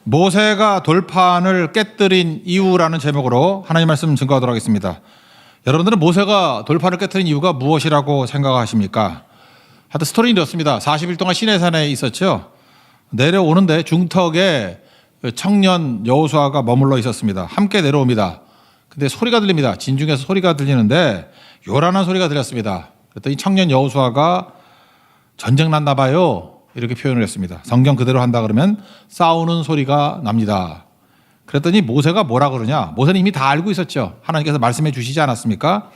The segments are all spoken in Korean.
모세가 돌판을 깨뜨린 이유라는 제목으로 하나님 말씀 증거하도록 하겠습니다. 여러분들은 모세가 돌판을 깨뜨린 이유가 무엇이라고 생각하십니까? 하여튼 스토리는 이렇습니다. 40일 동안 시내산에 있었죠. 내려오는데 중턱에 청년 여호수아가 머물러 있었습니다. 함께 내려옵니다. 근데 소리가 들립니다. 진중에서 소리가 들리는데 요란한 소리가 들렸습니다. 그랬더니 청년 여호수아가 전쟁 났나 봐요. 이렇게 표현을 했습니다. 성경 그대로 한다 그러면 싸우는 소리가 납니다. 그랬더니 모세가 뭐라 그러냐? 모세는 이미 다 알고 있었죠. 하나님께서 말씀해 주시지 않았습니까?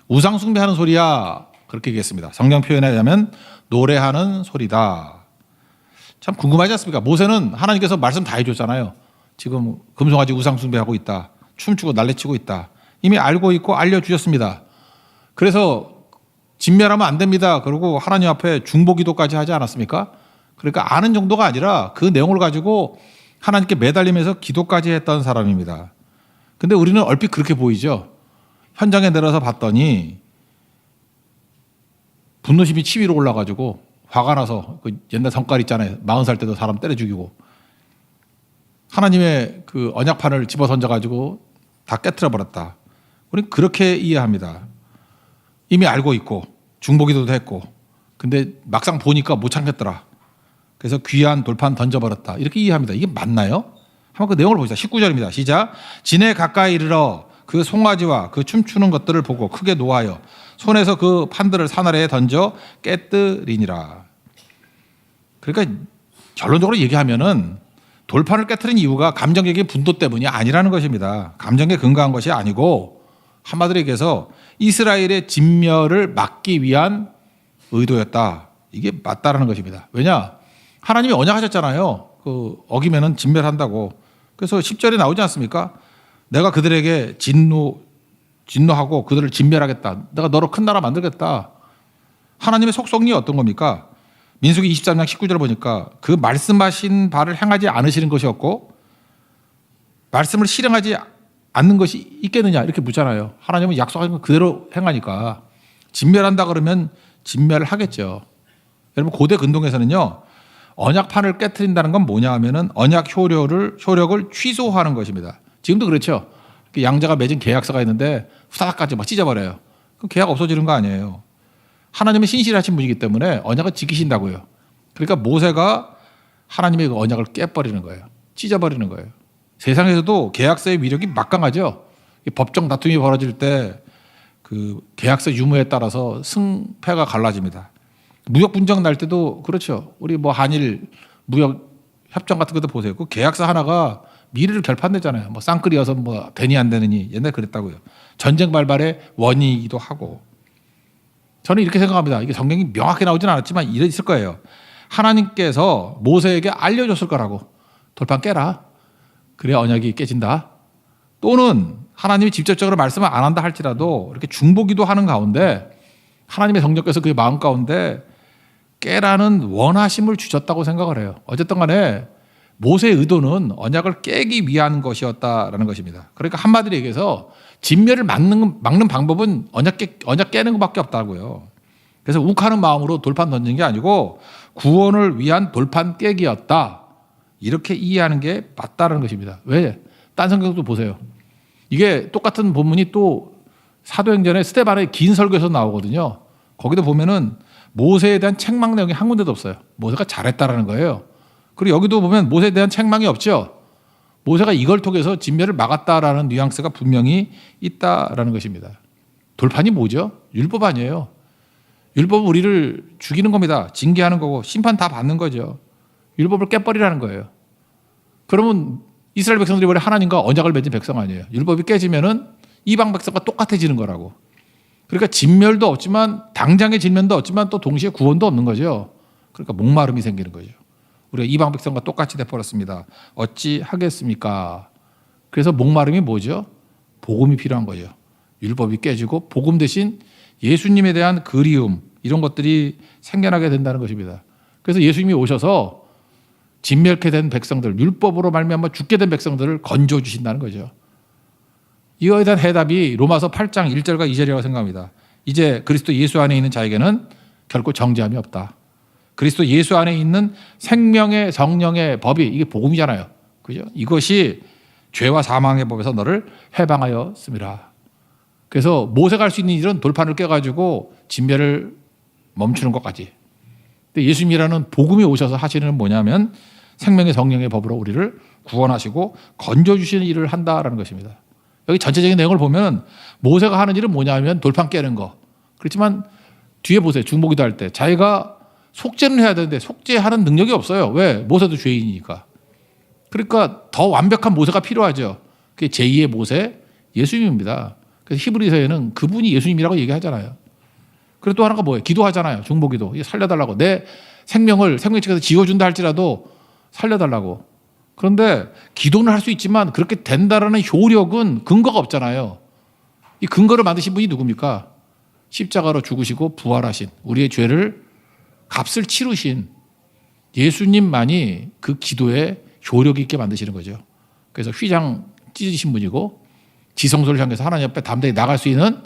우상 숭배하는 소리야. 그렇게 얘기했습니다. 성경 표현에 의하면 노래하는 소리다. 참 궁금하지 않습니까? 모세는 하나님께서 말씀 다 해줬잖아요. 지금 금송아지 우상 숭배하고 있다. 춤추고 난리치고 있다. 이미 알고 있고 알려주셨습니다. 그래서 진멸하면 안 됩니다. 그리고 하나님 앞에 중보기도까지 하지 않았습니까? 그러니까 아는 정도가 아니라 그 내용을 가지고 하나님께 매달리면서 기도까지 했던 사람입니다. 근데 우리는 얼핏 그렇게 보이죠. 현장에 내려서 봤더니 분노심이 치밀어 올라가지고 화가 나서 그 옛날 성깔 있잖아요. 40살 때도 사람 때려 죽이고 하나님의 그 언약판을 집어 던져가지고 다 깨트려 버렸다. 우리는 그렇게 이해합니다. 이미 알고 있고 중보기도도 했고 근데 막상 보니까 못 참겠더라. 그래서 귀한 돌판 던져버렸다. 이렇게 이해합니다. 이게 맞나요? 한번 그 내용을 보시다. 19절입니다. 시작. 진에 가까이 이르러 그 송아지와 그 춤추는 것들을 보고 크게 노하여 손에서 그 판들을 산 아래에 던져 깨뜨리니라. 그러니까 결론적으로 얘기하면은 돌판을 깨뜨린 이유가 감정적인 분도 때문이 아니라는 것입니다. 감정에 근거한 것이 아니고 한마디로 얘기해서 이스라엘의 진멸을 막기 위한 의도였다. 이게 맞다라는 것입니다. 왜냐? 하나님이 언약하셨잖아요. 그 어기면은 진멸한다고. 그래서 10절에 나오지 않습니까? 내가 그들에게 진노하고 그들을 진멸하겠다. 내가 너로 큰 나라 만들겠다. 하나님의 속성이 어떤 겁니까? 민수기 23장 19절 보니까 그 말씀하신 바를 행하지 않으시는 것이었고 말씀을 실행하지 않는 것이 있겠느냐 이렇게 묻잖아요. 하나님은 약속하신 거 그대로 행하니까 진멸한다 그러면 진멸을 하겠죠. 여러분 고대 근동에서는요. 언약판을 깨트린다는 건 뭐냐 하면은 언약 효력을 취소하는 것입니다. 지금도 그렇죠. 양자가 맺은 계약서가 있는데 후다닥까지 막 찢어버려요. 그럼 계약 없어지는 거 아니에요. 하나님은 신실하신 분이기 때문에 언약을 지키신다고요. 그러니까 모세가 하나님의 그 언약을 깨버리는 거예요. 찢어버리는 거예요. 세상에서도 계약서의 위력이 막강하죠. 법정 다툼이 벌어질 때 그 계약서 유무에 따라서 승패가 갈라집니다. 무역 분쟁 날 때도 그렇죠. 우리 뭐 한일 무역 협정 같은 것도 보세요. 그 계약서 하나가 미래를 결판내잖아요. 뭐 쌍끌이어서 뭐 되니 안 되느니 옛날에 그랬다고요. 전쟁 발발의 원인이기도 하고. 저는 이렇게 생각합니다. 이게 성경이 명확히 나오진 않았지만 이래 있을 거예요. 하나님께서 모세에게 알려줬을 거라고. 돌판 깨라. 그래 언약이 깨진다. 또는 하나님이 직접적으로 말씀을 안 한다 할지라도 이렇게 중보기도 하는 가운데 하나님의 성령께서 그의 마음 가운데 깨라는 원하심을 주셨다고 생각을 해요. 어쨌든 간에 모세의 의도는 언약을 깨기 위한 것이었다라는 것입니다. 그러니까 한마디로 얘기해서 진멸을 막는 방법은 언약 깨는 것밖에 없다고요. 그래서 욱하는 마음으로 돌판 던진 게 아니고 구원을 위한 돌판 깨기였다. 이렇게 이해하는 게 맞다는 것입니다. 왜? 딴 성경도 보세요. 이게 똑같은 본문이 또 사도행전에 스데반의 긴 설교에서 나오거든요. 거기도 보면은 모세에 대한 책망 내용이 한 군데도 없어요. 모세가 잘했다라는 거예요. 그리고 여기도 보면 모세에 대한 책망이 없죠. 모세가 이걸 통해서 진멸을 막았다라는 뉘앙스가 분명히 있다라는 것입니다. 돌판이 뭐죠? 율법 아니에요. 율법은 우리를 죽이는 겁니다. 징계하는 거고 심판 다 받는 거죠. 율법을 깨버리라는 거예요. 그러면 이스라엘 백성들이 원래 하나님과 언약을 맺은 백성 아니에요. 율법이 깨지면은 이방 백성과 똑같아지는 거라고. 그러니까 진멸도 없지만 당장의 진멸도 없지만 또 동시에 구원도 없는 거죠. 그러니까 목마름이 생기는 거죠. 우리가 이방 백성과 똑같이 돼버렸습니다. 어찌 하겠습니까? 그래서 목마름이 뭐죠? 복음이 필요한 거죠. 율법이 깨지고 복음 대신 예수님에 대한 그리움 이런 것들이 생겨나게 된다는 것입니다. 그래서 예수님이 오셔서 진멸케 된 백성들, 율법으로 말미암아 죽게 된 백성들을 건져 주신다는 거죠. 이거에 대한 해답이 로마서 8장 1절과 2절이라고 생각합니다. 이제 그리스도 예수 안에 있는 자에게는 결코 정죄함이 없다. 그리스도 예수 안에 있는 생명의 성령의 법이 이게 복음이잖아요. 그죠? 이것이 죄와 사망의 법에서 너를 해방하였습니다. 그래서 모세가 할 수 있는 일은 돌판을 깨가지고 진멸을 멈추는 것까지. 근데 예수님이라는 복음이 오셔서 하시는 뭐냐면 생명의 성령의 법으로 우리를 구원하시고 건져주시는 일을 한다라는 것입니다. 여기 전체적인 내용을 보면 모세가 하는 일은 뭐냐면 돌판 깨는 거. 그렇지만 뒤에 보세요. 중보기도 할 때 자기가 속죄는 해야 되는데 속죄하는 능력이 없어요. 왜? 모세도 죄인이니까. 그러니까 더 완벽한 모세가 필요하죠. 그게 제2의 모세 예수님입니다. 그래서 히브리서에는 그분이 예수님이라고 얘기하잖아요. 그리고 또 하나가 뭐예요? 기도하잖아요. 중보기도. 살려달라고. 내 생명을 생명책에서 지워준다 할지라도 살려달라고. 그런데 기도는 할 수 있지만 그렇게 된다라는 효력은 근거가 없잖아요. 이 근거를 만드신 분이 누굽니까? 십자가로 죽으시고 부활하신 우리의 죄를 값을 치르신 예수님만이 그 기도에 효력 있게 만드시는 거죠. 그래서 휘장 찢으신 분이고 지성소를 향해서 하나님 앞에 담대히 나갈 수 있는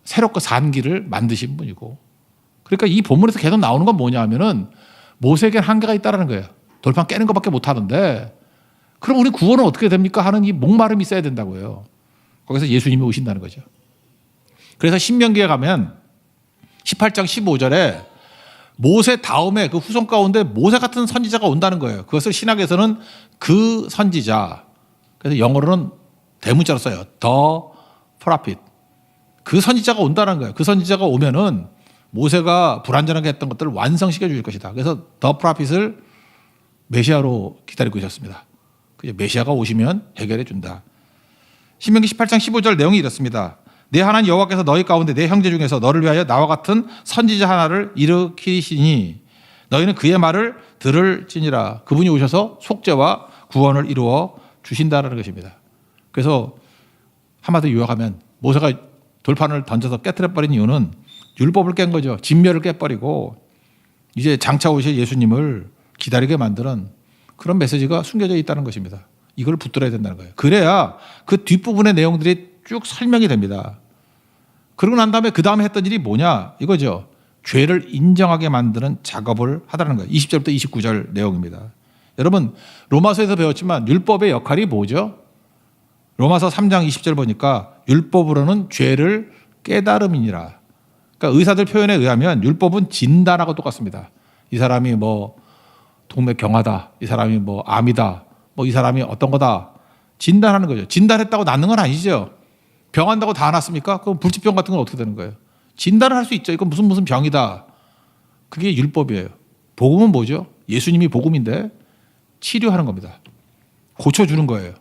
새롭고 산 길을 만드신 분이고. 그러니까 이 본문에서 계속 나오는 건 뭐냐 하면은 모세에겐 한계가 있다는 거예요. 돌판 깨는 것밖에 못 하는데 그럼 우리 구원은 어떻게 됩니까? 하는 이 목마름이 있어야 된다고요. 거기서 예수님이 오신다는 거죠. 그래서 신명기에 가면 18장 15절에 모세 다음에 그 후손 가운데 모세 같은 선지자가 온다는 거예요. 그것을 신학에서는 그 선지자, 그래서 영어로는 대문자로 써요. The prophet. 그 선지자가 온다는 거예요. 그 선지자가 오면은 모세가 불완전하게 했던 것들을 완성시켜 줄 것이다. 그래서 The prophet을 메시아로 기다리고 있었습니다. 메시아가 오시면 해결해 준다. 신명기 18장 15절 내용이 이렇습니다. 내 하나님 여호와께서 너희 가운데 내 형제 중에서 너를 위하여 나와 같은 선지자 하나를 일으키시니 너희는 그의 말을 들을지니라. 그분이 오셔서 속죄와 구원을 이루어 주신다는 것입니다. 그래서 한마디로 요약하면 모세가 돌판을 던져서 깨트려버린 이유는 율법을 깬 거죠. 진멸을 깨버리고 이제 장차 오실 예수님을 기다리게 만드는 그런 메시지가 숨겨져 있다는 것입니다. 이걸 붙들어야 된다는 거예요. 그래야 그 뒷부분의 내용들이 쭉 설명이 됩니다. 그러고 난 다음에 그 다음에 했던 일이 뭐냐 이거죠. 죄를 인정하게 만드는 작업을 하다는 거예요. 20절부터 29절 내용입니다. 여러분 로마서에서 배웠지만 율법의 역할이 뭐죠? 로마서 3장 20절 보니까 율법으로는 죄를 깨달음이니라. 그러니까 의사들 표현에 의하면 율법은 진단하고 똑같습니다. 이 사람이 뭐 동맥경화다, 이 사람이 뭐 암이다, 뭐 이 사람이 어떤 거다 진단하는 거죠. 진단했다고 낫는 건 아니죠. 병한다고 다 낫습니까? 그럼 불치병 같은 건 어떻게 되는 거예요? 진단을 할 수 있죠. 이건 무슨 병이다. 그게 율법이에요. 복음은 뭐죠? 예수님이 복음인데 치료하는 겁니다. 고쳐주는 거예요.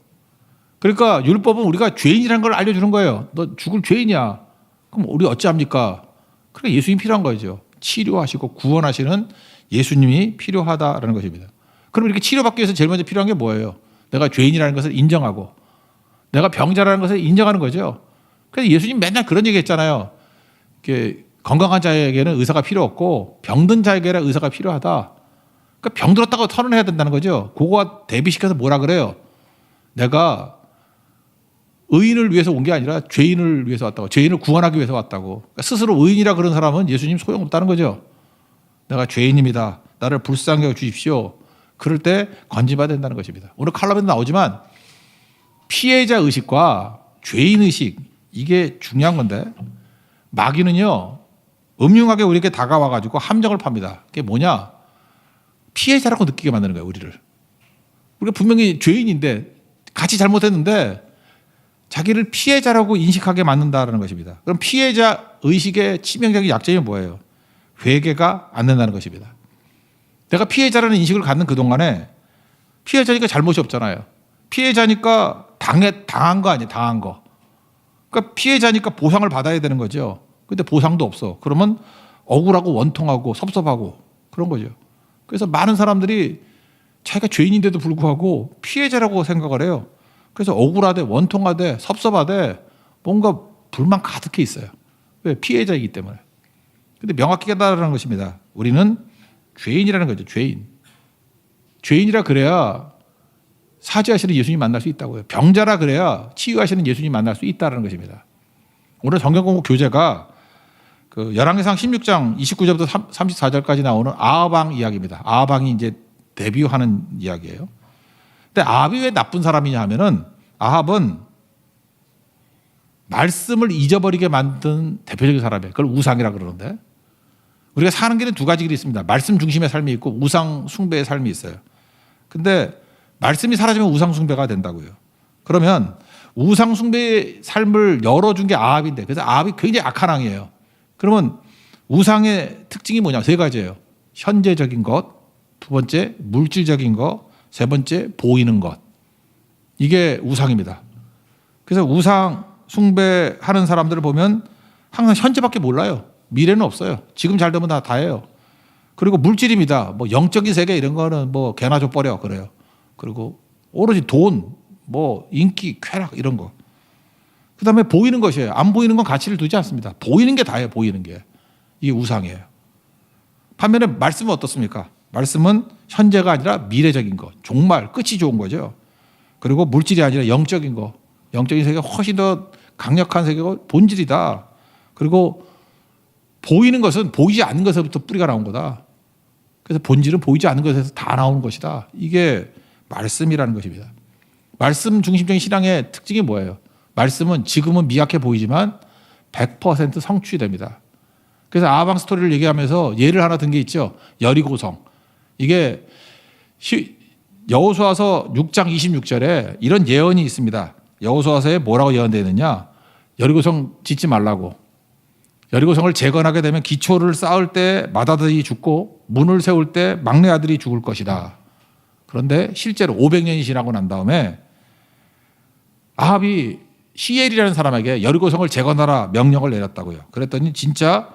그러니까 율법은 우리가 죄인이라는 걸 알려주는 거예요. 너 죽을 죄인이야. 그럼 우리 어찌합니까? 그러니까 예수님이 필요한 거죠. 치료하시고 구원하시는 예수님이 필요하다라는 것입니다. 그럼 이렇게 치료받기 위해서 제일 먼저 필요한 게 뭐예요? 내가 죄인이라는 것을 인정하고 내가 병자라는 것을 인정하는 거죠. 그래서 예수님 맨날 그런 얘기 했잖아요. 건강한 자에게는 의사가 필요 없고 병든 자에게는 의사가 필요하다. 그러니까 병들었다고 선언해야 된다는 거죠. 그거와 대비시켜서 뭐라 그래요? 내가 의인을 위해서 온 게 아니라 죄인을 위해서 왔다고. 죄인을 구원하기 위해서 왔다고. 그러니까 스스로 의인이라 그런 사람은 예수님 소용없다는 거죠. 내가 죄인입니다. 나를 불쌍히 여겨 주십시오. 그럴 때 건지받아야 된다는 것입니다. 오늘 칼럼에도 나오지만 피해자 의식과 죄인 의식 이게 중요한 건데 마귀는요 음흉하게 우리에게 다가와가지고 함정을 팝니다. 그게 뭐냐? 피해자라고 느끼게 만드는 거예요. 우리가 분명히 죄인인데 같이 잘못했는데 자기를 피해자라고 인식하게 만든다는 것입니다. 그럼 피해자 의식의 치명적인 약점이 뭐예요? 회개가 안 된다는 것입니다. 내가 피해자라는 인식을 갖는 그동안에 피해자니까 잘못이 없잖아요. 피해자니까 당한 거 아니에요. 당한 거. 그러니까 피해자니까 보상을 받아야 되는 거죠. 근데 보상도 없어. 그러면 억울하고 원통하고 섭섭하고 그런 거죠. 그래서 많은 사람들이 자기가 죄인인데도 불구하고 피해자라고 생각을 해요. 그래서 억울하대, 원통하대, 섭섭하대 뭔가 불만 가득해 있어요. 왜? 피해자이기 때문에. 근데 명확히 깨달으라는 것입니다. 우리는 죄인이라는 거죠. 죄인이라 그래야 사죄하시는 예수님 만날 수 있다고요. 병자라 그래야 치유하시는 예수님 만날 수 있다는 것입니다. 오늘 정경공부 교재가 그 열왕기상 16장 29절부터 34절까지 나오는 아하방 이야기입니다. 아하방이 이제 데뷔하는 이야기예요. 근데 아합이 왜 나쁜 사람이냐 하면은 아합은 말씀을 잊어버리게 만든 대표적인 사람이에요. 그걸 우상이라 그러는데 우리가 사는 길은 두 가지 길이 있습니다. 말씀 중심의 삶이 있고 우상 숭배의 삶이 있어요. 근데 말씀이 사라지면 우상 숭배가 된다고요. 그러면 우상 숭배의 삶을 열어준 게 아합인데 그래서 아합이 굉장히 악한 왕이에요. 그러면 우상의 특징이 뭐냐? 세 가지예요. 현재적인 것, 두 번째 물질적인 것, 세 번째 보이는 것. 이게 우상입니다. 그래서 우상 숭배하는 사람들을 보면 항상 현재밖에 몰라요. 미래는 없어요. 지금 잘 되면 다예요. 그리고 물질입니다. 뭐 영적인 세계 이런 거는 뭐 개나 줘버려 그래요. 그리고 오로지 돈, 뭐 인기, 쾌락 이런 거. 그다음에 보이는 것이에요. 안 보이는 건 가치를 두지 않습니다. 보이는 게 다예요. 보이는 게. 이게 우상이에요. 반면에 말씀은 어떻습니까? 말씀은 현재가 아니라 미래적인 것. 종말, 끝이 좋은 거죠. 그리고 물질이 아니라 영적인 거. 영적인 세계가 훨씬 더 강력한 세계가 본질이다. 그리고 보이는 것은 보이지 않는 것에서부터 뿌리가 나온 거다. 그래서 본질은 보이지 않는 것에서 다 나오는 것이다. 이게 말씀이라는 것입니다. 말씀 중심적인 신앙의 특징이 뭐예요? 말씀은 지금은 미약해 보이지만 100% 성취이 됩니다. 그래서 아합 스토리를 얘기하면서 예를 하나 든 게 있죠. 여리고성. 이게 여호수아서 6장 26절에 이런 예언이 있습니다. 여호수아서에 뭐라고 예언되어 있느냐? 여리고성 짓지 말라고. 여리고성을 재건하게 되면 기초를 쌓을 때 맏아들이 죽고 문을 세울 때 막내 아들이 죽을 것이다. 그런데 실제로 500년이 지나고 난 다음에 아합이 시엘이라는 사람에게 여리고성을 재건하라 명령을 내렸다고요. 그랬더니 진짜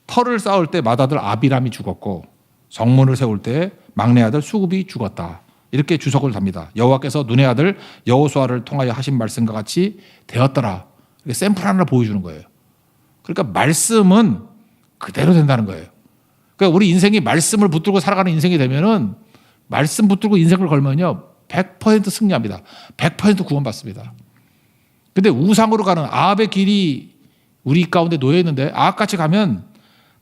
터를 쌓을 때 맏아들 아비람이 죽었고 성문을 세울 때 막내 아들 수굽이 죽었다. 이렇게 주석을 답니다. 여호와께서 눈의 아들 여호수아를 통하여 하신 말씀과 같이 되었더라. 이렇게 샘플 하나를 보여주는 거예요. 그러니까 말씀은 그대로 된다는 거예요. 그러니까 우리 인생이 말씀을 붙들고 살아가는 인생이 되면은 말씀 붙들고 인생을 걸면요 100% 승리합니다. 100% 구원받습니다. 근데 우상으로 가는 아합의 길이 우리 가운데 놓여 있는데 아합같이 가면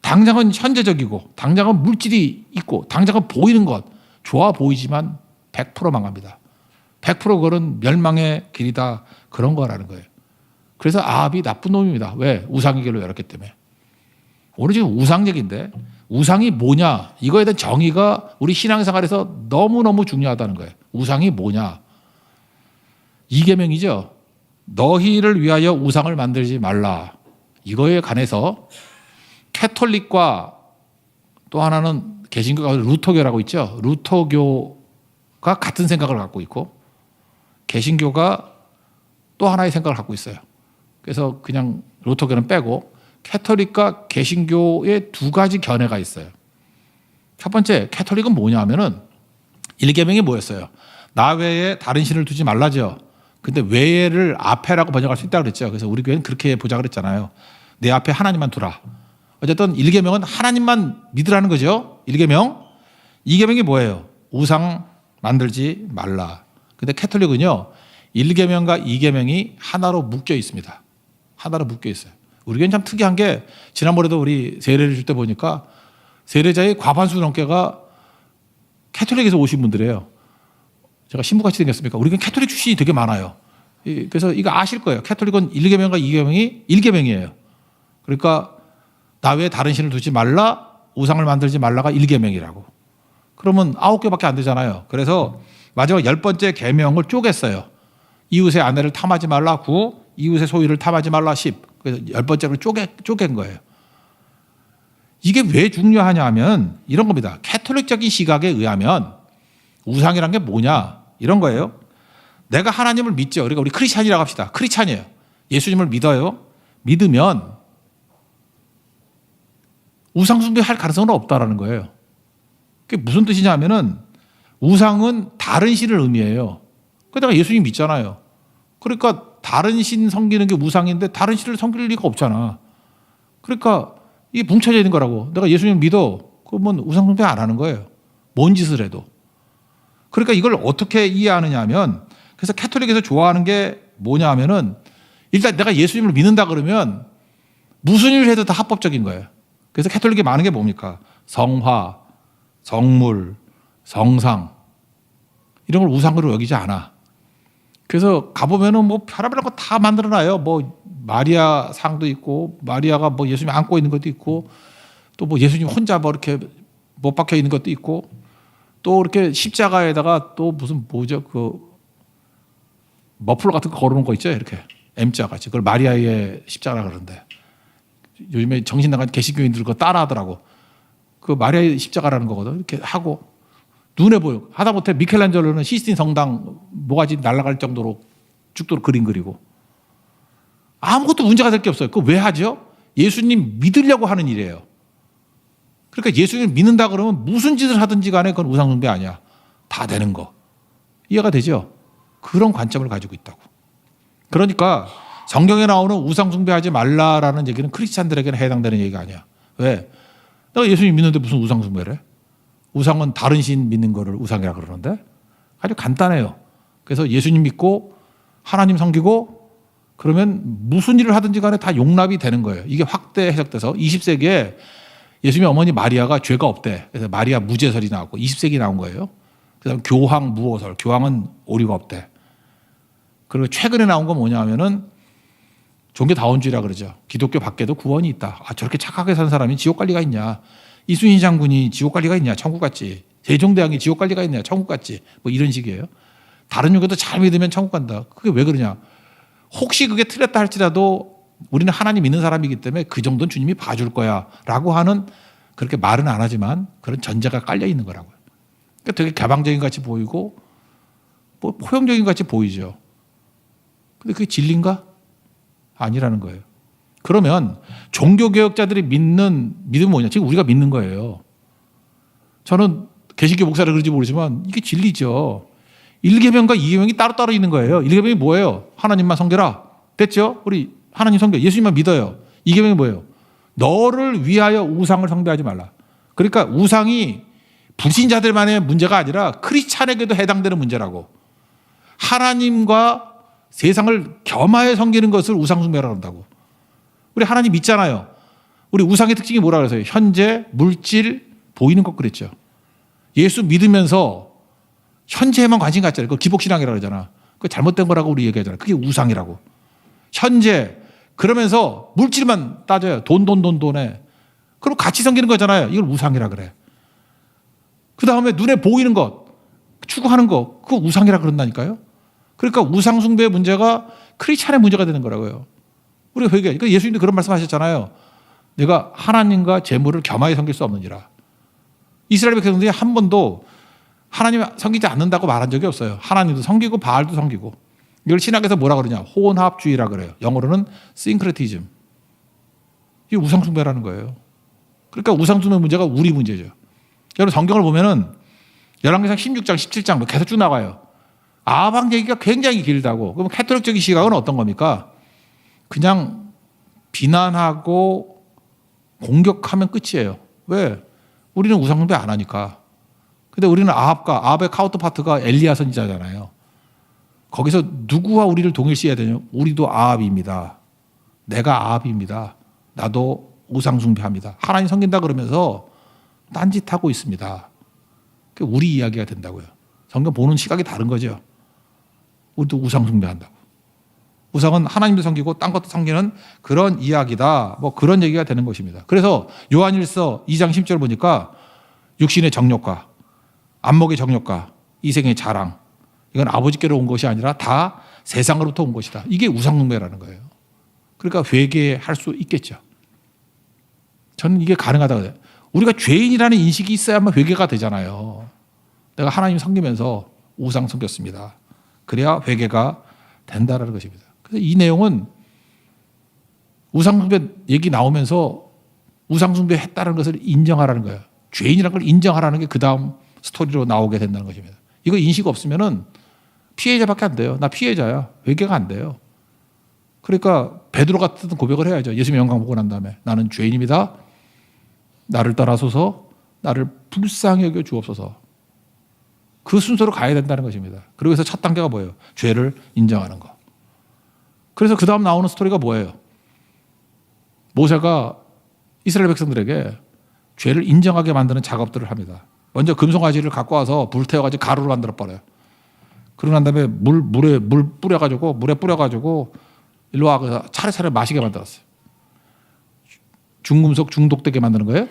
당장은 현재적이고 당장은 물질이 있고 당장은 보이는 것 좋아 보이지만 100% 망합니다. 100% 그거는 멸망의 길이다 그런 거라는 거예요. 그래서 아합이 나쁜 놈입니다. 왜? 우상의 길로 열었기 때문에. 오늘 지금 우상 얘기인데 우상이 뭐냐 이거에 대한 정의가 우리 신앙생활에서 너무너무 중요하다는 거예요. 우상이 뭐냐. 이계명이죠. 너희를 위하여 우상을 만들지 말라. 이거에 관해서 캐톨릭과 또 하나는 개신교가 루터교라고 있죠. 루터교가 같은 생각을 갖고 있고 개신교가 또 하나의 생각을 갖고 있어요. 그래서 그냥 루터교는 빼고 캐톨릭과 개신교의 두 가지 견해가 있어요. 첫 번째 캐톨릭은 뭐냐 하면은 일계명이 뭐였어요? 나 외에 다른 신을 두지 말라죠. 근데 외를 앞에라고 번역할 수 있다고 그랬죠. 그래서 우리 교회는 그렇게 보자 그랬잖아요. 내 앞에 하나님만 두라. 어쨌든 1계명은 하나님만 믿으라는 거죠. 1계명. 2계명이 뭐예요? 우상 만들지 말라. 근데 캐톨릭은요. 1계명과 2계명이 하나로 묶여 있습니다. 하나로 묶여 있어요. 우리 교회는 참 특이한 게 지난번에도 우리 세례를 줄 때 보니까 세례자의 과반수 넘게가 캐톨릭에서 오신 분들이에요. 제가 신부같이 생겼습니까? 우리 교회는 캐톨릭 출신이 되게 많아요. 그래서 이거 아실 거예요. 캐톨릭은 1계명과 2계명이 1계명이에요. 그러니까 나 외에 다른 신을 두지 말라, 우상을 만들지 말라가 1계명이라고. 그러면 9개밖에 안 되잖아요. 그래서 마지막 10번째 계명을 쪼갰어요. 이웃의 아내를 탐하지 말라 9, 이웃의 소유를 탐하지 말라 10. 그래서 10번째로 쪼갠 거예요. 이게 왜 중요하냐 하면 이런 겁니다. 캐톨릭적인 시각에 의하면 우상이란 게 뭐냐 이런 거예요. 내가 하나님을 믿죠. 그러니까 우리 크리스찬이라고 합시다. 크리스찬이에요. 예수님을 믿어요. 믿으면 우상 숭배할 가능성은 없다라는 거예요. 그게 무슨 뜻이냐 하면은 우상은 다른 신을 의미해요. 그러다가 예수님 믿잖아요. 그러니까 다른 신 섬기는 게 우상인데 다른 신을 섬길 리가 없잖아. 그러니까 이게 뭉쳐져 있는 거라고. 내가 예수님 믿어. 그러면 우상 숭배 안 하는 거예요. 뭔 짓을 해도. 그러니까 이걸 어떻게 이해하느냐 하면 그래서 캐톨릭에서 좋아하는 게 뭐냐 하면은 일단 내가 예수님을 믿는다 그러면 무슨 일을 해도 다 합법적인 거예요. 그래서 캐톨릭이 많은 게 뭡니까? 성화, 성물, 성상. 이런 걸 우상으로 여기지 않아. 그래서 가보면은 뭐 별의별 거 다 만들어놔요. 뭐 마리아 상도 있고, 마리아가 뭐 예수님 안고 있는 것도 있고, 또 뭐 예수님 혼자 뭐 이렇게 못 박혀 있는 것도 있고, 또 이렇게 십자가에다가 또 무슨 뭐죠, 그 머플러 같은 거 걸어놓은 거 있죠, 이렇게 M자 같이. 그걸 마리아의 십자가라 그러는데, 요즘에 정신 나간 개신교인들 그거 따라하더라고. 그 마리아의 십자가라는 거거든. 이렇게 하고 눈에 보여. 하다못해 미켈란젤로는 시스틴 성당 모가지 날아갈 정도로 죽도록 그림 그리고, 아무것도 문제가 될 게 없어요. 그거 왜 하죠? 예수님 믿으려고 하는 일이에요. 그러니까 예수님을 믿는다 그러면 무슨 짓을 하든지 간에 그건 우상숭배 아니야. 다 되는 거. 이해가 되죠? 그런 관점을 가지고 있다고. 그러니까 성경에 나오는 우상숭배하지 말라라는 얘기는 크리스찬들에게는 해당되는 얘기가 아니야. 왜? 내가 예수님 믿는데 무슨 우상숭배를 해? 우상은 다른 신 믿는 거를 우상이라 그러는데, 아주 간단해요. 그래서 예수님 믿고 하나님 섬기고 그러면 무슨 일을 하든지 간에 다 용납이 되는 거예요. 이게 확대 해석돼서 20세기에 예수님의 어머니 마리아가 죄가 없대. 그래서 마리아 무죄설이 나왔고 20세기 나온 거예요. 그다음 교황 무호설, 교황은 오류가 없대. 그리고 최근에 나온 건 뭐냐면은 종교다원주의라 그러죠. 기독교 밖에도 구원이 있다. 아, 저렇게 착하게 산 사람이 지옥 갈 리가 있냐. 이순신 장군이 지옥 갈 리가 있냐. 천국 갔지. 세종대왕이 지옥 갈 리가 있냐. 천국 갔지. 뭐 이런 식이에요. 다른 종교도 잘 믿으면 천국 간다. 그게 왜 그러냐. 혹시 그게 틀렸다 할지라도 우리는 하나님 믿는 사람이기 때문에 그 정도는 주님이 봐줄 거야 라고 하는, 그렇게 말은 안 하지만 그런 전제가 깔려 있는 거라고요. 그러니까 되게 개방적인 것 같이 보이고 뭐 포용적인 것 같이 보이죠. 근데 그게 진리인가? 아니라는 거예요. 그러면 종교개혁자들이 믿는 믿음은 뭐냐? 지금 우리가 믿는 거예요. 저는 개신교 목사를 그런지 모르지만 이게 진리죠. 1계명과 2계명이 따로따로 있는 거예요. 1계명이 뭐예요? 하나님만 섬겨라. 됐죠? 우리 하나님 섬겨. 예수님만 믿어요. 2계명이 뭐예요? 너를 위하여 우상을 숭배하지 말라. 그러니까 우상이 불신자들만의 문제가 아니라 크리스찬에게도 해당되는 문제라고. 하나님과 세상을 겸하여 섬기는 것을 우상숭배라고 한다고. 우리 하나님 믿잖아요. 우리 우상의 특징이 뭐라 그래서요? 현재, 물질, 보이는 것 그랬죠. 예수 믿으면서 현재에만 관심 갖잖아요. 그거 기복신앙이라고 그러잖아. 그거 잘못된 거라고 우리 얘기하잖아. 그게 우상이라고. 현재, 그러면서 물질만 따져요. 돈에. 그럼 같이 섬기는 거잖아요. 이걸 우상이라 그래. 그 다음에 눈에 보이는 것, 추구하는 것, 그거 우상이라 그런다니까요. 그러니까 우상숭배의 문제가 크리스찬의 문제가 되는 거라고요. 우리가 회개. 그러니까 예수님도 그런 말씀하셨잖아요. 내가 하나님과 재물을 겸하여 섬길 수 없느니라. 이스라엘 백성들이 한 번도 하나님 섬기지 않는다고 말한 적이 없어요. 하나님도 섬기고 바알도 섬기고. 이걸 신학에서 뭐라 그러냐? 혼합주의라 그래요. 영어로는 syncretism. 이게 우상숭배라는 거예요. 그러니까 우상숭배 문제가 우리 문제죠. 여러분 성경을 보면은 열왕기상 16장, 17장 뭐 계속 쭉 나가요. 아방 얘기가 굉장히 길다고. 그럼 캐톨릭적인 시각은 어떤 겁니까? 그냥 비난하고 공격하면 끝이에요. 왜? 우리는 우상숭배 안 하니까. 근데 우리는 아합의 카운터파트가 엘리야 선지자잖아요. 거기서 누구와 우리를 동일시해야 되냐? 우리도 아합입니다. 내가 아합입니다. 나도 우상숭배합니다. 하나님 섬긴다 그러면서 딴짓하고 있습니다. 그게 우리 이야기가 된다고요. 성경 보는 시각이 다른 거죠. 우리도 우상숭배한다고. 우상은 하나님도 섬기고 딴 것도 섬기는 그런 이야기다. 뭐 그런 얘기가 되는 것입니다. 그래서 요한일서 2장 10절 보니까 육신의 정욕과 안목의 정욕과 이생의 자랑, 이건 아버지께로 온 것이 아니라 다 세상으로부터 온 것이다. 이게 우상숭배라는 거예요. 그러니까 회개할 수 있겠죠. 저는 이게 가능하다고 해요. 우리가 죄인이라는 인식이 있어야만 회개가 되잖아요. 내가 하나님 섬기면서 우상 섬겼습니다. 그래야 회개가 된다는 것입니다. 그래서 이 내용은 우상숭배 얘기 나오면서 우상숭배 했다는 것을 인정하라는 거예요. 죄인이라는 걸 인정하라는 게 그 다음 스토리로 나오게 된다는 것입니다. 이거 인식 없으면은 피해자밖에 안 돼요. 나 피해자야. 회개가 안 돼요. 그러니까 베드로 같은 고백을 해야죠. 예수님의 영광 보고 난 다음에 나는 죄인입니다. 나를 따라서서 나를 불쌍히 여겨 주옵소서. 그 순서로 가야 된다는 것입니다. 그래서 첫 단계가 뭐예요? 죄를 인정하는 거. 그래서 그 다음 나오는 스토리가 뭐예요? 모세가 이스라엘 백성들에게 죄를 인정하게 만드는 작업들을 합니다. 먼저 금송아지를 갖고 와서 불태워가지고 가루를 만들어 버려요. 그러고 난 다음에 물에 뿌려가지고 일로 와. 그래서 차례차례 마시게 만들었어요. 중금속 중독되게 만드는 거예요.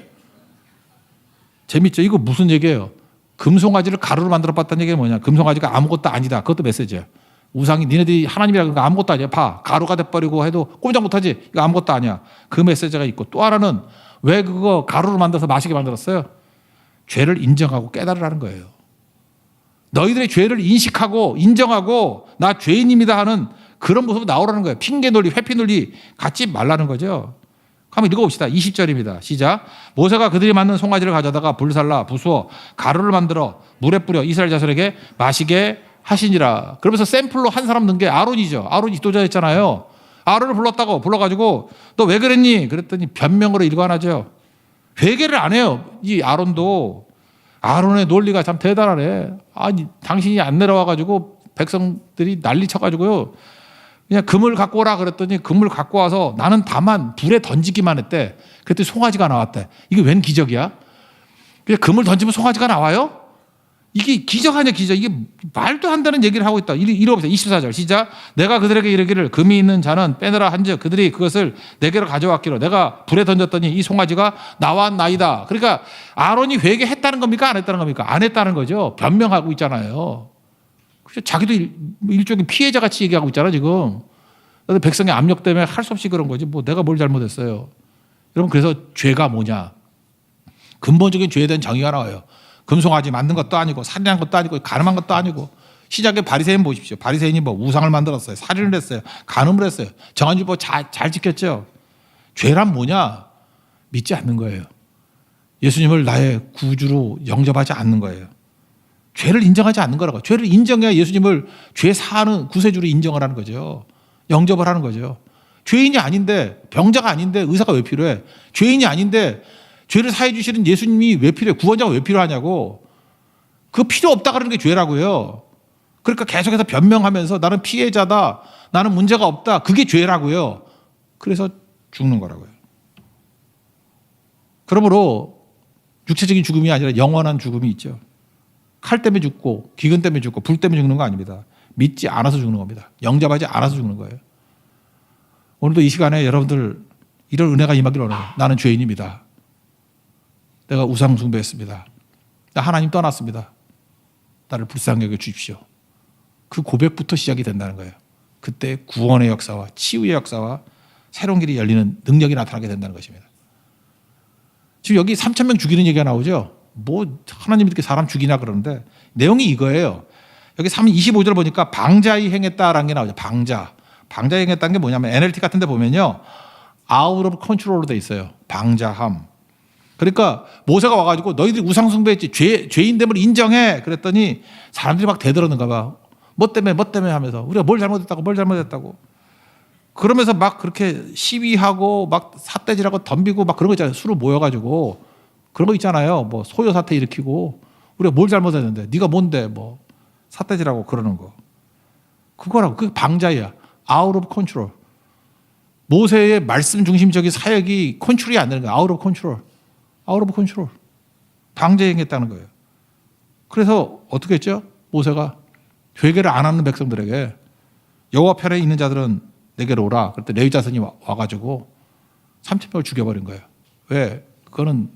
재밌죠? 이거 무슨 얘기예요? 금송아지를 가루로 만들어 봤다는 얘기가 뭐냐? 금송아지가 아무것도 아니다. 그것도 메시지야. 우상이 니네들이 하나님이라는 거 아무것도 아니야. 봐. 가루가 돼버리고 해도 꼼짝 못하지. 이거 아무것도 아니야. 그 메시지가 있고, 또 하나는 왜 그거 가루로 만들어서 마시게 만들었어요? 죄를 인정하고 깨달으라는 거예요. 너희들의 죄를 인식하고 인정하고 나 죄인입니다 하는 그런 모습으로 나오라는 거예요. 핑계 논리, 회피 논리 갖지 말라는 거죠. 한번 읽어봅시다. 20절입니다. 시작. 모세가 그들이 만든 송아지를 가져다가 불살라 부수어 가루를 만들어 물에 뿌려 이스라엘 자손에게 마시게 하시니라. 그러면서 샘플로 한 사람 넣은 게 아론이죠. 아론이 지도자였잖아요. 아론을 불러가지고 너 왜 그랬니? 그랬더니 변명으로 일관하죠. 회개를 안 해요. 이 아론도. 아론의 논리가 참 대단하네. 아니 당신이 안 내려와가지고 백성들이 난리 쳐가지고요. 그냥 금을 갖고 오라 그랬더니 금을 갖고 와서 나는 다만 불에 던지기만 했대. 그랬더니 송아지가 나왔대. 이게 웬 기적이야? 그냥 금을 던지면 송아지가 나와요? 이게 기적 아니야 기적. 이게 말도 안 되는 얘기를 하고 있다. 읽어보세요. 24절 시작. 내가 그들에게 이르기를 금이 있는 자는 빼내라 한즉 그들이 그것을 내게로 가져왔기로 내가 불에 던졌더니 이 송아지가 나왔나이다. 그러니까 아론이 회개했다는 겁니까? 안 했다는 겁니까? 안 했다는 거죠. 변명하고 있잖아요. 자기도 일종의 피해자같이 얘기하고 있잖아 지금. 백성의 압력 때문에 할 수 없이 그런 거지. 뭐 내가 뭘 잘못했어요. 여러분 그래서 죄가 뭐냐. 근본적인 죄에 대한 정의가 나와요. 금송아지 만든 것도 아니고 살인한 것도 아니고 간음한 것도 아니고. 시작에 바리새인 보십시오. 바리새인이 뭐 우상을 만들었어요. 살인을 했어요. 간음을 했어요. 정한주법 잘 지켰죠. 죄란 뭐냐. 믿지 않는 거예요. 예수님을 나의 구주로 영접하지 않는 거예요. 죄를 인정하지 않는 거라고. 죄를 인정해야 예수님을 죄 사하는 구세주로 인정을 하는 거죠. 영접을 하는 거죠. 죄인이 아닌데, 병자가 아닌데 의사가 왜 필요해? 죄인이 아닌데 죄를 사해 주시는 예수님이 왜 필요해? 구원자가 왜 필요하냐고. 그거 필요 없다 그러는 게 죄라고요. 그러니까 계속해서 변명하면서 나는 피해자다. 나는 문제가 없다. 그게 죄라고요. 그래서 죽는 거라고요. 그러므로 육체적인 죽음이 아니라 영원한 죽음이 있죠. 칼 때문에 죽고 기근 때문에 죽고 불 때문에 죽는 거 아닙니다. 믿지 않아서 죽는 겁니다. 영접하지 않아서 죽는 거예요. 오늘도 이 시간에 여러분들 이런 은혜가 임하기를 원해요. 나는 죄인입니다. 내가 우상 숭배했습니다. 나 하나님 떠났습니다. 나를 불쌍히 여겨 주십시오. 그 고백부터 시작이 된다는 거예요. 그때 구원의 역사와 치유의 역사와 새로운 길이 열리는 능력이 나타나게 된다는 것입니다. 지금 여기 3,000명 죽이는 얘기가 나오죠. 뭐 하나님이 이렇게 사람 죽이나 그러는데 내용이 이거예요. 여기 25절 보니까 방자히 행했다라는 게 나오죠. 방자히 행했다는 게 뭐냐면 NLT 같은 데 보면요. out of control로 돼 있어요. 방자함. 그러니까 모세가 와가지고 너희들이 우상 숭배했지. 죄인됨을 인정해. 그랬더니 사람들이 막 대들었는가 봐. 뭐 때문에 하면서 우리가 뭘 잘못했다고. 그러면서 막 그렇게 시위하고 막 삿대질하고 덤비고 막 그런 거 있잖아요. 수로 모여가지고 그런 거 있잖아요. 뭐 소요 사태 일으키고 우리가 뭘 잘못했는데 네가 뭔데 뭐 삿대질하고 그러는 거. 그거라고. 그게 방자야. out of control. 모세의 말씀 중심적인 사역이 컨트롤이 안 되는 거야. out of control. 방자행했다는 거예요. 그래서 어떻게 했죠? 모세가 회개를 안 하는 백성들에게 여호와 편에 있는 자들은 내게로 오라. 그때 레위 자손이 와가지고 3,000명을 죽여버린 거예요. 왜? 그거는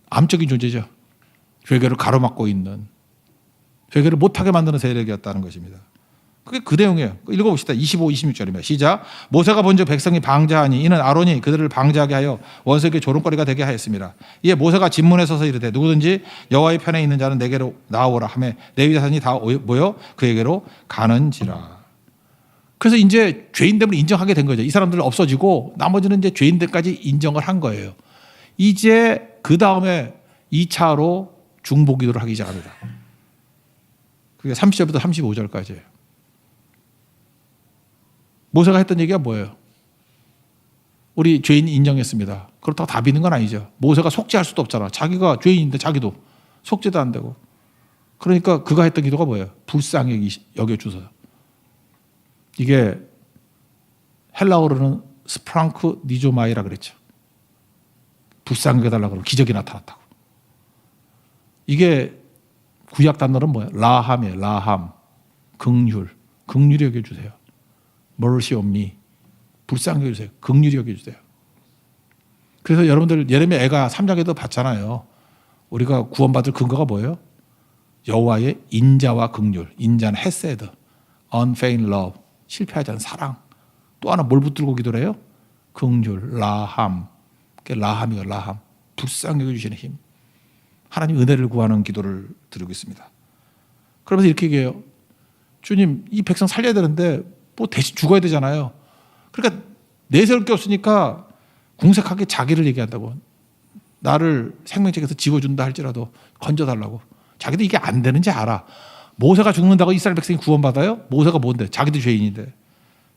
암적인 존재죠. 회개를 가로막고 있는, 회개를 못하게 만드는 세력이었다는 것입니다. 그게 그 내용이에요. 읽어봅시다. 25, 26절입니다. 시작. 모세가 본즉 백성이 방자하니 이는 아론이 그들을 방자하게 하여 원수에게 조롱거리가 되게 하였습니다. 이에 모세가 진문에 서서 이르되 누구든지 여호와의 편에 있는 자는 내게로 나오라 하매 레위 자손이 다 모여 그에게로 가는지라. 그래서 이제 죄인됨을 인정하게 된 거죠. 이 사람들은 없어지고 나머지는 이제 죄인들까지 인정을 한 거예요. 이제 그 다음에 2차로 중보기도를 하기 시작합니다. 그게 30절부터 35절까지예요. 모세가 했던 얘기가 뭐예요? 우리 죄인 인정했습니다. 그렇다고 다 믿는 건 아니죠. 모세가 속죄할 수도 없잖아. 자기가 죄인인데 자기도 속죄도 안 되고. 그러니까 그가 했던 기도가 뭐예요? 불쌍히 여겨주소서. 이게 헬라어로는 스프랑크 니조마이라 그랬죠. 불쌍히 여겨달라고 그러면 기적이 나타났다고. 이게 구약 단어는 뭐야? 라함이에요. 라함. 긍휼. 긍휼히 여겨주세요. mercy on me. 불쌍히 여겨주세요. 긍휼히 여겨주세요. 그래서 여러분들 예레미야 애가 3장에도 봤잖아요. 우리가 구원받을 근거가 뭐예요? 여호와의 인자와 긍휼. 인자는 헤세드, unfeigned love, 실패하지 않은 사랑. 또 하나 뭘 붙들고 기도를 해요? 긍휼, 라함. 라함이요, 라함. 불쌍히 여겨주시는 힘. 하나님 은혜를 구하는 기도를 드리고 있습니다. 그러면서 이렇게 얘기해요. 주님, 이 백성 살려야 되는데 뭐 대신 죽어야 되잖아요. 그러니까 내세울 게 없으니까 궁색하게 자기를 얘기한다고. 나를 생명책에서 지워준다 할지라도 건져달라고. 자기도 이게 안 되는지 알아. 모세가 죽는다고 이스라엘 백성이 구원받아요? 모세가 뭔데? 자기도 죄인인데.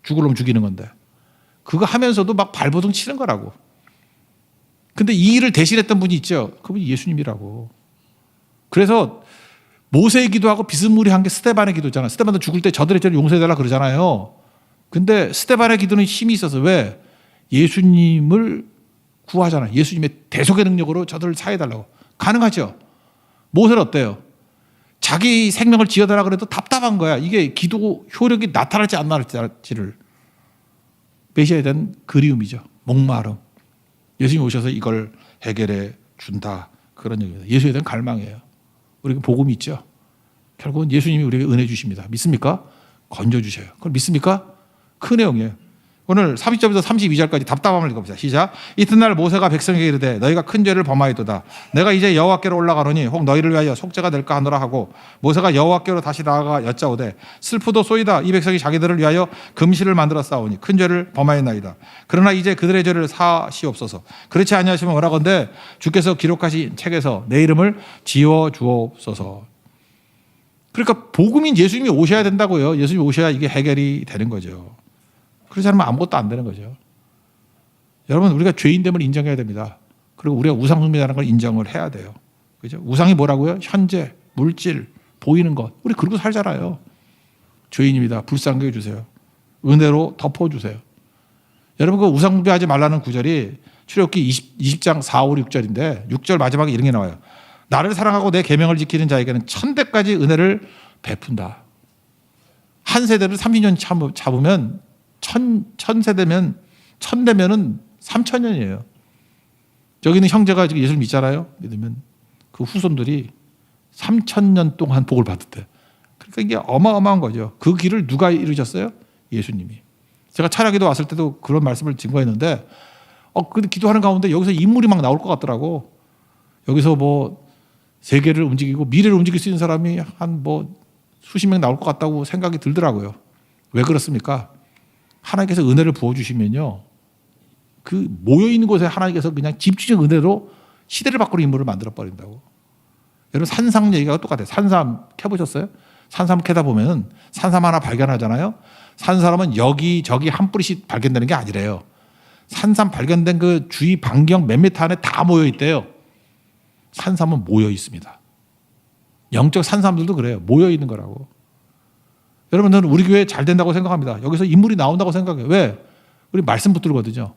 죽을 놈 죽이는 건데. 그거 하면서도 막 발버둥 치는 거라고. 근데 이 일을 대신했던 분이 있죠. 그분이 예수님이라고. 그래서 모세의 기도하고 비스무리한 게 스데반의 기도잖아. 스데반도 죽을 때 저들의 죄를 용서해달라 그러잖아요. 근데 스데반의 기도는 힘이 있어서 왜? 예수님을 구하잖아요. 예수님의 대속의 능력으로 저들을 사해달라고. 가능하죠. 모세는 어때요? 자기 생명을 지어달라 그래도 답답한 거야. 이게 기도 효력이 나타날지 안 나타날지를 메시아에 대한 그리움이죠. 목마름. 예수님이 오셔서 이걸 해결해 준다. 그런 얘기입니다. 예수에 대한 갈망이에요. 우리가 복음이 있죠. 결국은 예수님이 우리에게 은혜 주십니다. 믿습니까? 건져주셔요. 그걸 믿습니까? 큰 내용이에요. 오늘 30절부터 32절까지 답답함을 읽어봅시다. 시작. 이튿날 모세가 백성에게 이르되 너희가 큰 죄를 범하였도다. 내가 이제 여호와께로 올라가노니 혹 너희를 위하여 속죄가 될까 하노라 하고 모세가 여호와께로 다시 나아가 여짜오되 슬프도소이다. 이 백성이 자기들을 위하여 금실을 만들어 싸우니 큰 죄를 범하였나이다. 그러나 이제 그들의 죄를 사시옵소서. 그렇지 아니하시면 오라건대 주께서 기록하신 책에서 내 이름을 지워 주옵소서. 그러니까 복음인 예수님이 오셔야 된다고요. 예수님이 오셔야 이게 해결이 되는 거죠. 그렇지 않으면 아무것도 안 되는 거죠. 여러분, 우리가 죄인됨을 인정해야 됩니다. 그리고 우리가 우상숭배라는 걸 인정을 해야 돼요. 그죠? 우상이 뭐라고요? 현재, 물질, 보이는 것. 우리 그러고 살잖아요. 죄인입니다. 불쌍히 해주세요. 은혜로 덮어주세요. 여러분, 그 우상숭배하지 말라는 구절이 출애굽기 20장 4, 5, 6절인데 6절 마지막에 이런 게 나와요. 나를 사랑하고 내 계명을 지키는 자에게는 1000대까지 은혜를 베푼다. 한 세대를 30년 잡으면 1000세대면 1000대면은 3000년이에요. 여기 있는 형제가 지금 예수를 믿잖아요. 믿으면 그 후손들이 3000년 동안 복을 받았대. 그러니까 이게 어마어마한 거죠. 그 길을 누가 이루셨어요? 예수님이. 제가 차라기도 왔을 때도 그런 말씀을 증거했는데 근데 기도하는 가운데 여기서 인물이 막 나올 것 같더라고. 여기서 뭐 세계를 움직이고 미래를 움직일 수 있는 사람이 한 뭐 수십 명 나올 것 같다고 생각이 들더라고요. 왜 그렇습니까? 하나님께서 은혜를 부어주시면요. 그 모여있는 곳에 하나님께서 그냥 집중적 은혜로 시대를 바꾸는 인물을 만들어버린다고. 여러분 산삼 얘기가 똑같아요. 산삼 캐보셨어요? 산삼 캐다 보면 산삼 하나 발견하잖아요. 산삼은 여기저기 한 뿌리씩 발견되는 게 아니래요. 산삼 발견된 그 주위 반경 몇 미터 안에 다 모여있대요. 산삼은 모여있습니다. 영적 산삼들도 그래요. 모여있는 거라고. 여러분들은 우리 교회 잘 된다고 생각합니다. 여기서 인물이 나온다고 생각해요. 왜? 우리 말씀 붙들거든요.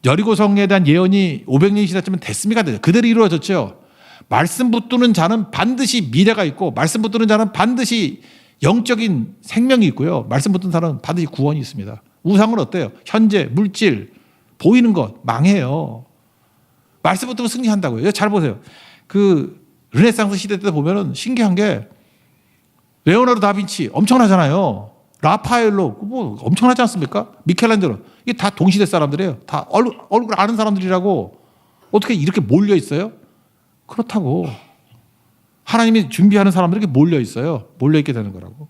여리고성에 대한 예언이 500년이 지났지만 됐습니까? 그대로 이루어졌죠. 말씀 붙드는 자는 반드시 미래가 있고 말씀 붙드는 자는 반드시 영적인 생명이 있고요. 말씀 붙드는 자는 반드시 구원이 있습니다. 우상은 어때요? 현재, 물질, 보이는 것 망해요. 말씀 붙들면 승리한다고요. 잘 보세요. 그 르네상스 시대 때 보면은 신기한 게 레오나르도 다빈치 엄청나잖아요. 라파엘로 뭐 엄청나지 않습니까? 미켈란젤로 이게 다 동시대 사람들이에요. 다 얼굴 아는 사람들이라고. 어떻게 이렇게 몰려 있어요? 그렇다고. 하나님이 준비하는 사람들이 이렇게 몰려 있어요. 몰려 있게 되는 거라고.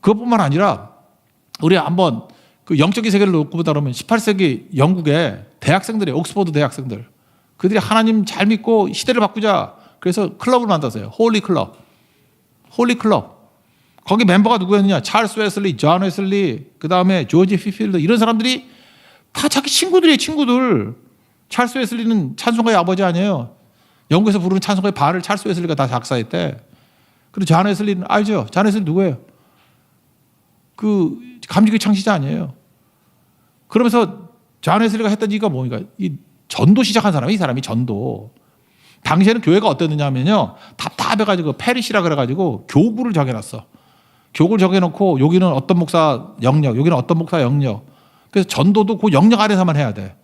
그것뿐만 아니라 우리 한번 그 영적인 세계를 놓고 보다 보면 18세기 영국의 대학생들이 옥스퍼드 대학생들 그들이 하나님 잘 믿고 시대를 바꾸자. 그래서 클럽을 만들었어요. 홀리 클럽. 홀리 클럽. 거기 멤버가 누구였느냐? 찰스 웨슬리, 존 웨슬리, 그 다음에 조지 피필드 이런 사람들이 다 자기 친구들이에요. 친구들. 찰스 웨슬리는 찬송가의 아버지 아니에요. 영국에서 부르는 찬송가의 반을 찰스 웨슬리가 다 작사했대. 그리고 존 웨슬리는 알죠? 존 웨슬리 누구예요? 그 감리교 창시자 아니에요. 그러면서 존 웨슬리가 했던 얘기가 뭡니까? 이 전도 시작한 사람이 이 사람이 전도. 당시에는 교회가 어땠느냐면요. 답답해가지고 페리시라 그래가지고 교구를 정해놨어. 교구를 정해놓고 여기는 어떤 목사 영역, 여기는 어떤 목사 영역. 그래서 전도도 그 영역 아래서만 해야 돼.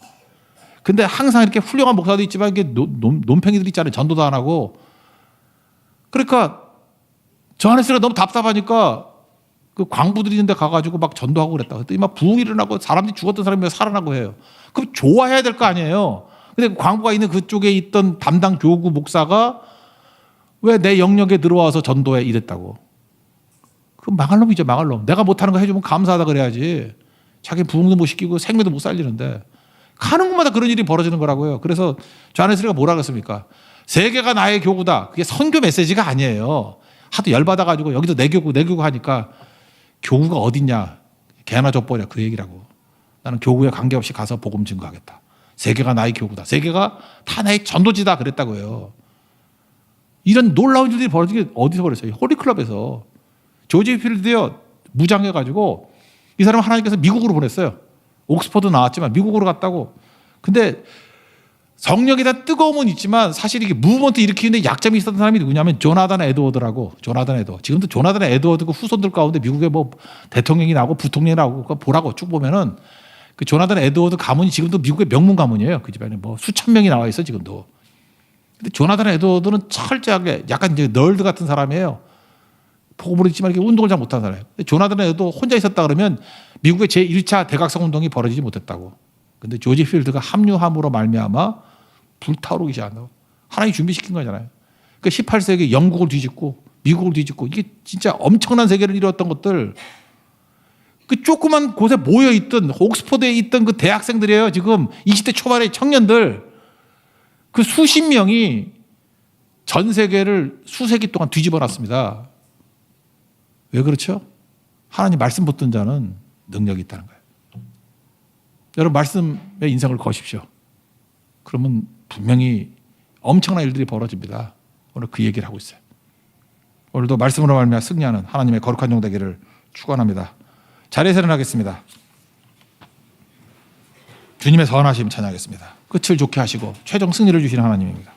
근데 항상 이렇게 훌륭한 목사도 있지만 이게 논팽이들 있잖아요. 전도도 안 하고. 그러니까 저하네스가 너무 답답하니까 그 광부들이 있는데 가가지고 막 전도하고 그랬다. 그랬더니 막 부흥이 일어나고 사람들이 죽었던 사람이 살아나고 해요. 그럼 좋아해야 될 거 아니에요. 근데 광부가 있는 그쪽에 있던 담당 교구 목사가 왜 내 영역에 들어와서 전도해 이랬다고. 그럼 망할 놈이죠, 망할 놈. 내가 못하는 거 해주면 감사하다 그래야지. 자기 부흥도 못 시키고 생명도 못 살리는데. 가는 곳마다 그런 일이 벌어지는 거라고요. 그래서 존웨슬리가 뭐라 그랬습니까? 세계가 나의 교구다. 그게 선교 메시지가 아니에요. 하도 열받아가지고 여기도 내 교구 하니까 교구가 어딨냐. 개나 줘버려. 그 얘기라고. 나는 교구에 관계없이 가서 복음 증거하겠다. 세계가 나의 교구다. 세계가 다 나의 전도지다. 그랬다고요. 이런 놀라운 일들이 벌어지게 어디서 벌었어요? 홀리클럽에서. 조지 필드요. 무장해가지고 이 사람 하나님께서 미국으로 보냈어요. 옥스퍼드 나왔지만 미국으로 갔다고. 근데 성령에 대한 뜨거움은 있지만 사실 이게 무브먼트 일으키는데 약점이 있었던 사람이 누구냐면 조나단 에드워드라고. 조나단 에드워드. 지금도 조나단 에드워드 그 후손들 가운데 미국에 뭐 대통령이 나오고 부통령이 나오고 그거 보라고 쭉 보면은 그 조나단 에드워드 가문이 지금도 미국의 명문 가문이에요. 그 집안에 뭐 수천 명이 나와 있어 지금도. 근데 조나단 에드워드는 철저하게 약간 이제 널드 같은 사람이에요. 복음을 있지만 이렇게 운동을 잘 못하는 사람이에요. 근데 조나단 에드워드 혼자 있었다 그러면 미국의 제1차 대각성 운동이 벌어지지 못했다고. 근데 조지 필드가 합류함으로 말미암아 불타오르기 시작한다고. 하나님이 준비시킨 거잖아요. 그러니까 18세기 영국을 뒤집고 미국을 뒤집고 이게 진짜 엄청난 세계를 이루었던 것들. 그 조그만 곳에 모여있던 옥스퍼드에 있던 그 대학생들이에요. 지금 20대 초반의 청년들. 그 수십 명이 전 세계를 수세기 동안 뒤집어 놨습니다. 왜 그렇죠? 하나님 말씀 붙든 자는 능력이 있다는 거예요. 여러분 말씀에 인생을 거십시오. 그러면 분명히 엄청난 일들이 벌어집니다. 오늘 그 얘기를 하고 있어요. 오늘도 말씀으로 말미암아 승리하는 하나님의 거룩한 종 되기를 축원합니다. 자리에서 일어나겠습니다. 주님의 선하심 찬양하겠습니다. 끝을 좋게 하시고 최종 승리를 주시는 하나님입니다.